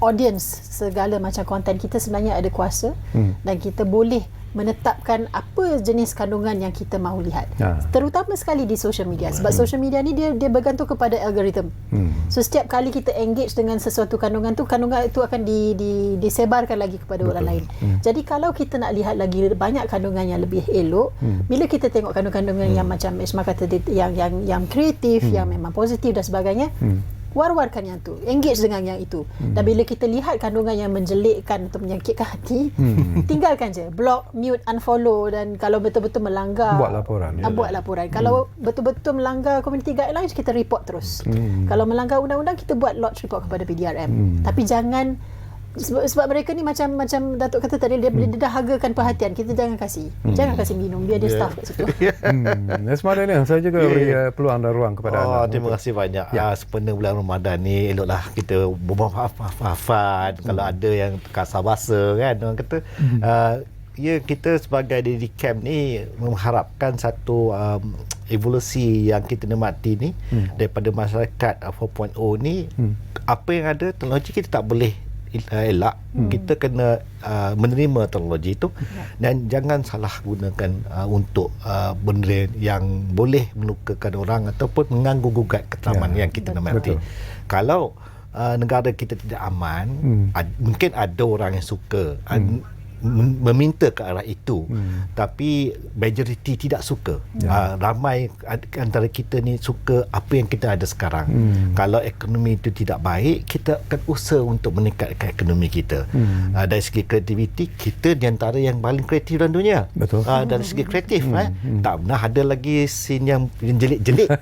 audience segala macam konten, kita sebenarnya ada kuasa dan kita boleh menetapkan apa jenis kandungan yang kita mahu lihat. Terutama sekali di social media, sebab social media ni dia bergantung kepada algoritma. So setiap kali kita engage dengan sesuatu kandungan itu akan disebarkan lagi kepada orang lain. Jadi kalau kita nak lihat lagi banyak kandungan yang lebih elok, bila kita tengok kandungan-kandungan yang macam Isma kata, yang kreatif, yang memang positif dan sebagainya, war-warkan yang tu, engage dengan yang itu. Dan bila kita lihat kandungan yang menjelikkan atau menyakitkan hati, tinggalkan je, block, mute, unfollow. Dan kalau betul-betul melanggar, buat laporan. Kalau betul-betul melanggar community guidelines, kita report terus. Kalau melanggar undang-undang, kita buat lodge report kepada PDRM. Tapi jangan, sebab mereka ni macam Datuk kata tadi, dia dah hargakan perhatian, kita jangan kasih minum, biar dia staff kat situ.
Semada ni saya juga beri peluang dan ruang kepada anda.
Terima kasih banyak. Sepenuh bulan Ramadan ni, eloklah kita bermaaf-maafan kalau ada yang kasar bahasa kan orang kata. Kita sebagai diri camp ni mengharapkan satu evolusi yang kita nikmati ni daripada masyarakat 4.0 ni. Apa yang ada, teknologi kita tak boleh elak, kita kena menerima teknologi itu dan jangan salah gunakan untuk benda yang boleh melukakan orang ataupun mengganggu gugat keselamatan yang kita nikmati. Kalau negara kita tidak aman, mungkin ada orang yang suka meminta ke arah itu, tapi majoriti tidak suka. Ramai antara kita ni suka apa yang kita ada sekarang. Kalau ekonomi itu tidak baik, kita akan usaha untuk meningkatkan ekonomi kita. Dari segi kreativiti, kita di antara yang paling kreatif dalam dunia. Dari segi kreatif, tak pernah ada lagi scene yang jelik-jelik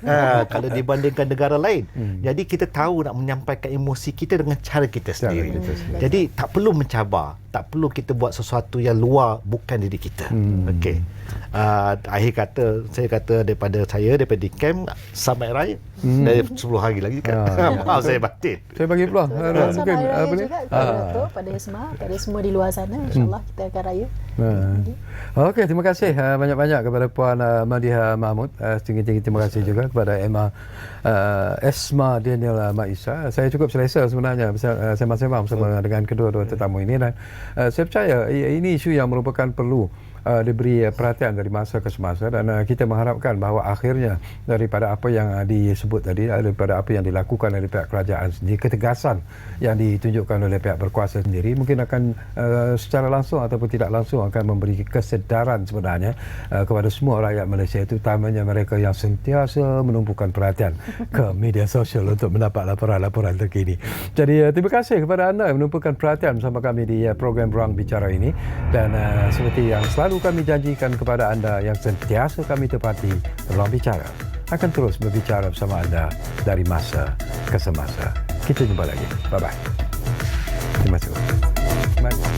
kalau dibandingkan negara lain. Jadi kita tahu nak menyampaikan emosi kita dengan cara kita sendiri. Jadi tak perlu mencabar, tak perlu kita buat sesuatu yang luar bukan diri kita. Okey. Akhir kata, saya kata daripada camp sampai raya dari 10 hari lagi kan. Maaf saya batin.
Saya bagi peluang.
Mungkin apa ni? Pada Isma, pada semua di luar sana, insya-Allah kita akan raya.
Okey, terima kasih banyak-banyak kepada Puan Madiha Mahmud. Tinggi-tinggi terima kasih juga kepada Esma Daniel Maisa. Saya cukup selesa sebenarnya sembang-sembang bersama dengan kedua-dua tetamu ini, dan saya percaya ini isu yang merupakan perlu diberi perhatian dari masa ke semasa, dan kita mengharapkan bahawa akhirnya daripada apa yang disebut tadi, daripada apa yang dilakukan oleh pihak kerajaan sendiri, ketegasan yang ditunjukkan oleh pihak berkuasa sendiri, mungkin akan secara langsung ataupun tidak langsung akan memberi kesedaran sebenarnya kepada semua rakyat Malaysia, itu utamanya mereka yang sentiasa menumpukan perhatian ke media sosial untuk mendapat laporan-laporan terkini. Jadi terima kasih kepada anda yang menumpukan perhatian bersama kami di program Ruang Bicara ini, dan seperti yang selalu kami janjikan kepada anda yang sentiasa kami tepati, Ruang Bicara akan terus berbicara bersama anda dari masa ke semasa. Kita jumpa lagi. Bye-bye. Terima kasih.